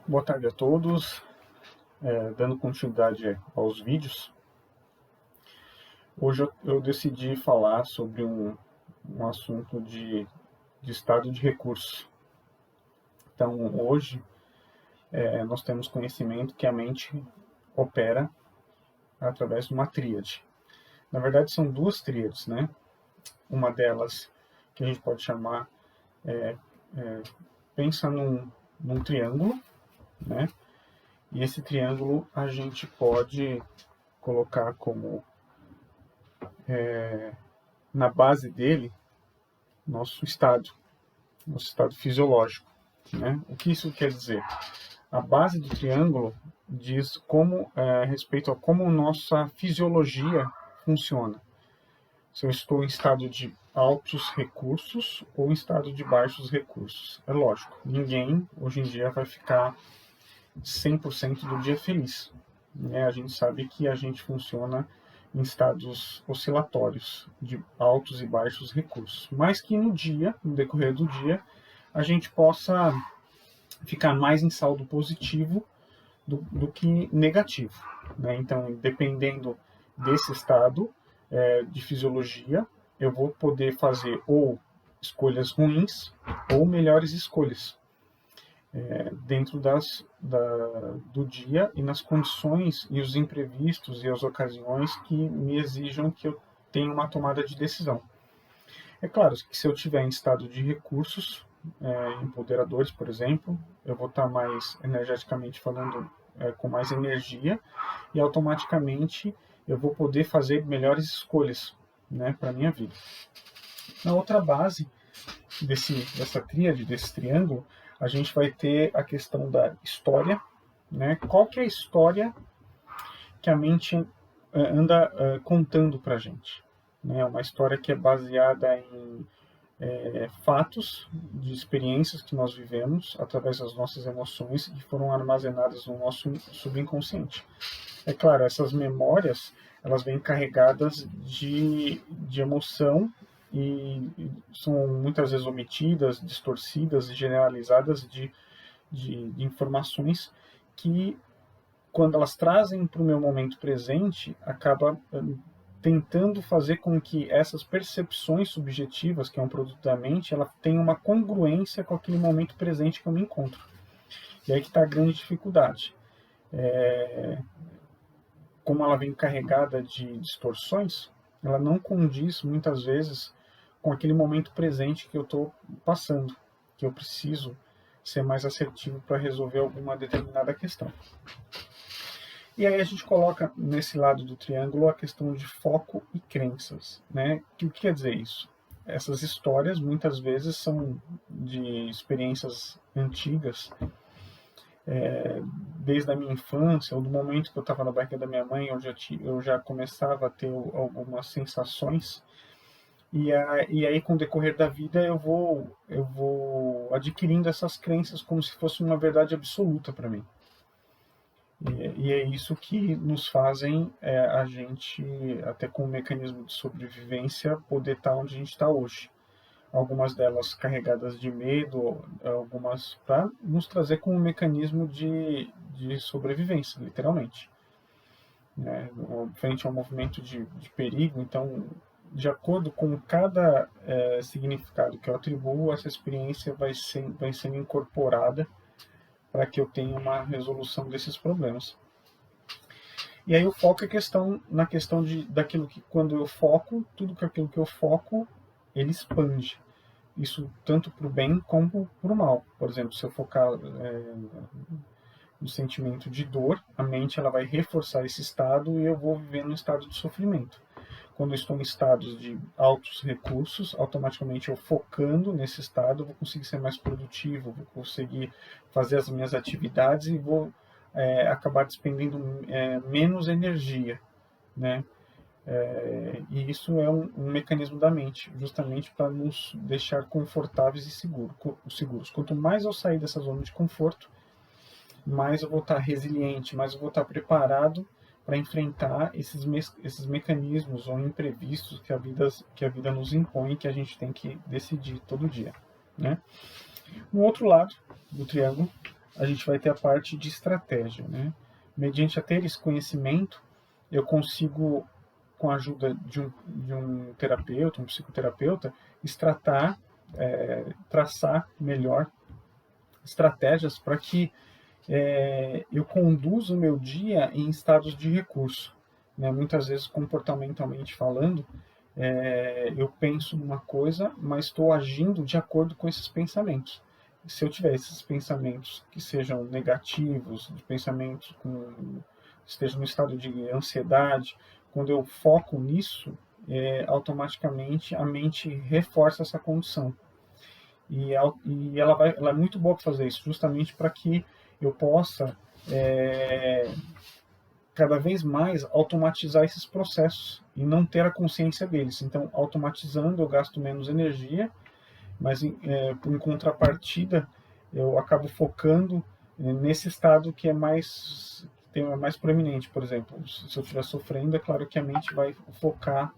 Boa tarde a todos. Dando continuidade aos vídeos, hoje eu decidi falar sobre um assunto de estado de recursos. Então, hoje, nós temos conhecimento que a mente opera através de uma tríade. Na verdade, são duas tríades, né? Uma delas, que a gente pode chamar, pensa num triângulo, né? E esse triângulo a gente pode colocar como na base dele nosso estado fisiológico, né? O que isso quer dizer? A base do triângulo diz como respeito a como nossa fisiologia funciona. Se eu estou em estado de altos recursos ou em estado de baixos recursos. É lógico, ninguém hoje em dia vai ficar 100% do dia feliz, né? A gente sabe que a gente funciona em estados oscilatórios de altos e baixos recursos, mas que no decorrer do dia, a gente possa ficar mais em saldo positivo do que negativo, né? Então, dependendo desse estado de fisiologia, eu vou poder fazer ou escolhas ruins ou melhores escolhas dentro do dia e nas condições e os imprevistos e as ocasiões que me exijam que eu tenha uma tomada de decisão. É claro que se eu tiver em estado de recursos empoderadores, por exemplo, eu vou estar mais energeticamente falando, com mais energia, e automaticamente eu vou poder fazer melhores escolhas, né, para a minha vida. Na outra base dessa tríade, desse triângulo, a gente vai ter a questão da história, né? Qual que é a história que a mente anda contando para a gente? Né? Uma história que é baseada em fatos, de experiências que nós vivemos através das nossas emoções e foram armazenadas no nosso subconsciente. É claro, essas memórias, elas vêm carregadas de emoção e são muitas vezes omitidas, distorcidas e generalizadas de informações que, quando elas trazem para o meu momento presente, acaba tentando fazer com que essas percepções subjetivas, que é um produto da mente, ela tenha uma congruência com aquele momento presente que eu me encontro. E aí que está a grande dificuldade. Como ela vem carregada de distorções, ela não condiz muitas vezes com aquele momento presente que eu estou passando, que eu preciso ser mais assertivo para resolver alguma determinada questão. E aí a gente coloca nesse lado do triângulo a questão de foco e crenças, né? O que quer dizer isso? Essas histórias muitas vezes são de experiências antigas, desde a minha infância, ou do momento que eu estava na barriga da minha mãe, eu já começava a ter algumas sensações, e aí com o decorrer da vida eu vou adquirindo essas crenças como se fosse uma verdade absoluta para mim. E é isso que nos fazem a gente, até com o mecanismo de sobrevivência, poder estar onde a gente está hoje. Algumas delas carregadas de medo, algumas para nos trazer como um mecanismo de sobrevivência, literalmente. Né? Frente a um movimento de perigo, então, de acordo com cada significado que eu atribuo, essa experiência vai sendo incorporada para que eu tenha uma resolução desses problemas. E aí o foco é na questão daquilo que, quando eu foco, tudo aquilo que eu foco, ele expande. Isso tanto para o bem como para o mal. Por exemplo, se eu focar no sentimento de dor, a mente ela vai reforçar esse estado e eu vou viver no estado de sofrimento. Quando eu estou em estados de altos recursos, automaticamente eu focando nesse estado, eu vou conseguir ser mais produtivo, vou conseguir fazer as minhas atividades e vou acabar despendendo menos energia, né? E isso é um mecanismo da mente, justamente para nos deixar confortáveis e seguros. Quanto mais eu sair dessa zona de conforto, mais eu vou estar resiliente, mais eu vou estar preparado para enfrentar esses mecanismos ou imprevistos que a vida nos impõe, que a gente tem que decidir todo dia, né? No outro lado do triângulo, a gente vai ter a parte de estratégia, né? Mediante a ter esse conhecimento, eu consigo, com a ajuda de um terapeuta, um psicoterapeuta, traçar melhor estratégias para que eu conduzo o meu dia em estados de recurso. Né? Muitas vezes, comportamentalmente falando, eu penso numa coisa, mas estou agindo de acordo com esses pensamentos. Se eu tiver esses pensamentos que sejam negativos, pensamentos estejam no estado de ansiedade, quando eu foco nisso, automaticamente a mente reforça essa condição. E ela é muito boa para fazer isso, justamente para que eu possa cada vez mais automatizar esses processos e não ter a consciência deles. Então, automatizando, eu gasto menos energia, mas em contrapartida, eu acabo focando nesse estado que é mais proeminente. Por exemplo, se eu estiver sofrendo, é claro que a mente vai focar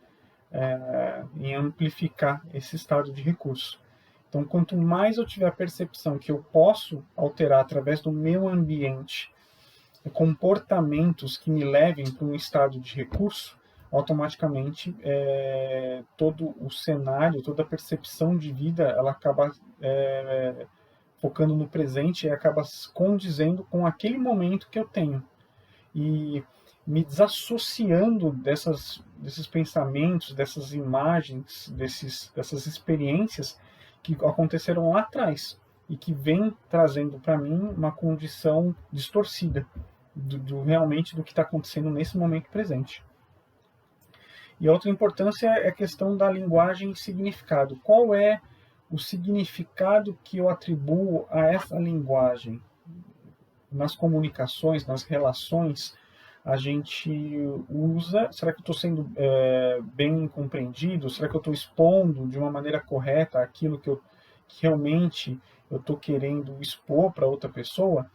em amplificar esse estado de recurso. Então, quanto mais eu tiver a percepção que eu posso alterar através do meu ambiente comportamentos que me levem para um estado de recurso, automaticamente todo o cenário, toda a percepção de vida, ela acaba focando no presente e acaba condizendo com aquele momento que eu tenho. E me desassociando desses pensamentos, dessas imagens, dessas experiências que aconteceram lá atrás e que vem trazendo para mim uma condição distorcida realmente do que está acontecendo nesse momento presente. E a outra importância é a questão da linguagem e significado. Qual é o significado que eu atribuo a essa linguagem? Nas comunicações, nas relações, a gente usa... Será que eu estou sendo bem compreendido? Será que eu estou expondo de uma maneira correta aquilo que realmente eu estou querendo expor para outra pessoa?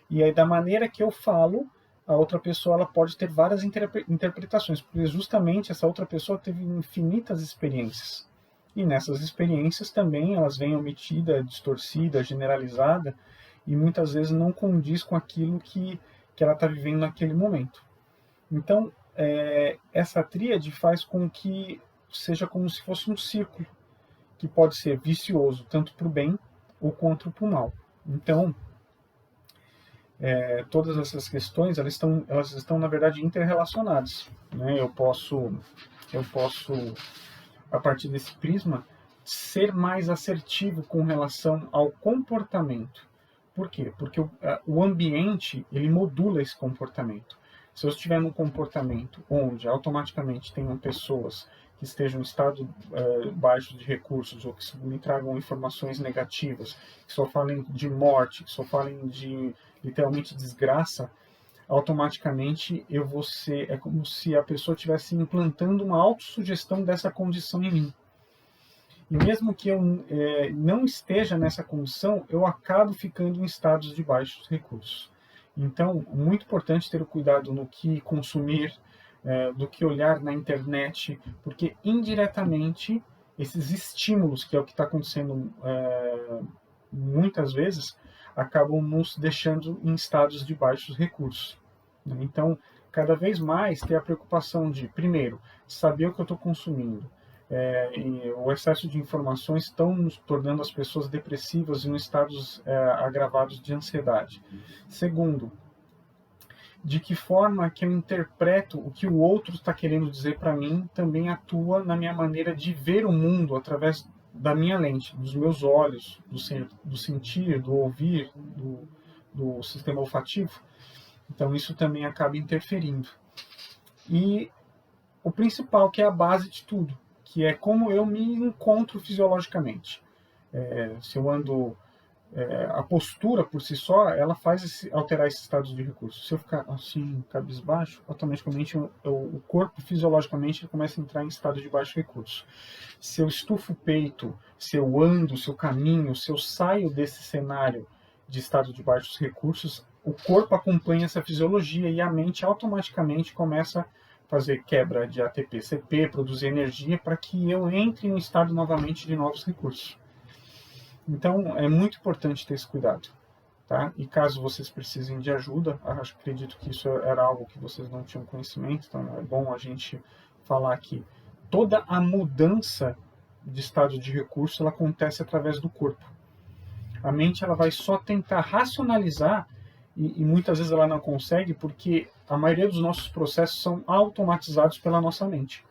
E aí, da maneira que eu falo, a outra pessoa ela pode ter várias interpretações, porque justamente essa outra pessoa teve infinitas experiências. E nessas experiências também elas vêm omitida, distorcida, generalizada, e muitas vezes não condiz com aquilo que ela está vivendo naquele momento. Então, essa tríade faz com que seja como se fosse um círculo, que pode ser vicioso tanto para o bem ou quanto para o mal. Então, todas essas questões elas estão na verdade interrelacionadas, né? Eu posso a partir desse prisma ser mais assertivo com relação ao comportamento. Por quê? Porque o ambiente ele modula esse comportamento. Se eu estiver num comportamento onde automaticamente tenham pessoas que estejam em estado baixo de recursos ou que me tragam informações negativas, que só falem de morte, que só falem de literalmente desgraça, automaticamente é como se a pessoa estivesse implantando uma autossugestão dessa condição em mim. E mesmo que eu não esteja nessa condição, eu acabo ficando em estados de baixos recursos. Então, muito importante ter o cuidado no que consumir, do que olhar na internet, porque indiretamente esses estímulos, que é o que está acontecendo muitas vezes, acabam nos deixando em estados de baixos recursos. Então, cada vez mais ter a preocupação de, primeiro, saber o que eu estou consumindo. O excesso de informações estão nos tornando as pessoas depressivas e em estados agravados de ansiedade. Segundo, de que forma que eu interpreto o que o outro está querendo dizer para mim também atua na minha maneira de ver o mundo através da minha lente, dos meus olhos, do sentir, do ouvir, do sistema olfativo. Então isso também acaba interferindo. E o principal, que é a base de tudo, que é como eu me encontro fisiologicamente. Se eu ando... a postura por si só, ela faz alterar esses estados de recurso. Se eu ficar assim, cabisbaixo, automaticamente o corpo fisiologicamente começa a entrar em estado de baixo recurso. Se eu estufo o peito, se eu ando, se eu caminho, se eu saio desse cenário de estado de baixos recursos, o corpo acompanha essa fisiologia e a mente automaticamente começa a fazer quebra de ATP-CP, produzir energia para que eu entre em um estado novamente de novos recursos. Então, é muito importante ter esse cuidado. tá? E caso vocês precisem de ajuda, acredito que isso era algo que vocês não tinham conhecimento, então é bom a gente falar que toda a mudança de estado de recurso ela acontece através do corpo. A mente ela vai só tentar racionalizar e muitas vezes ela não consegue porque a maioria dos nossos processos são automatizados pela nossa mente.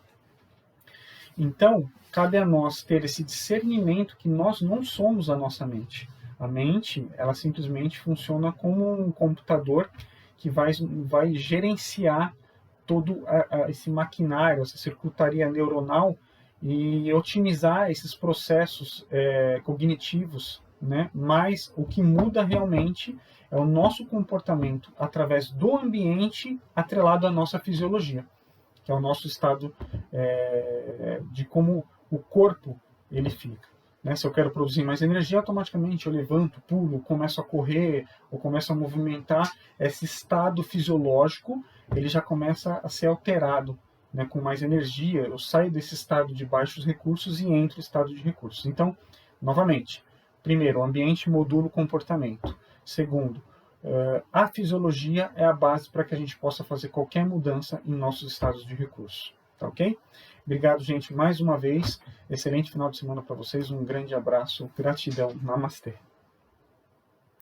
Então, cabe a nós ter esse discernimento que nós não somos a nossa mente. A mente, ela simplesmente funciona como um computador que vai gerenciar todo esse maquinário, essa circuitaria neuronal e otimizar esses processos cognitivos, né? Mas o que muda realmente é o nosso comportamento através do ambiente atrelado à nossa fisiologia, que é o nosso estado de como o corpo ele fica. Né? Se eu quero produzir mais energia, automaticamente eu levanto, pulo, começo a correr, ou começo a movimentar. Esse estado fisiológico ele já começa a ser alterado, né? Com mais energia. Eu saio desse estado de baixos recursos e entro no estado de recursos. Então, novamente, primeiro, o ambiente modula o comportamento. Segundo, a fisiologia é a base para que a gente possa fazer qualquer mudança em nossos estados de recurso. Tá ok? Obrigado, gente, mais uma vez. Excelente final de semana para vocês. Um grande abraço. Gratidão. Namastê.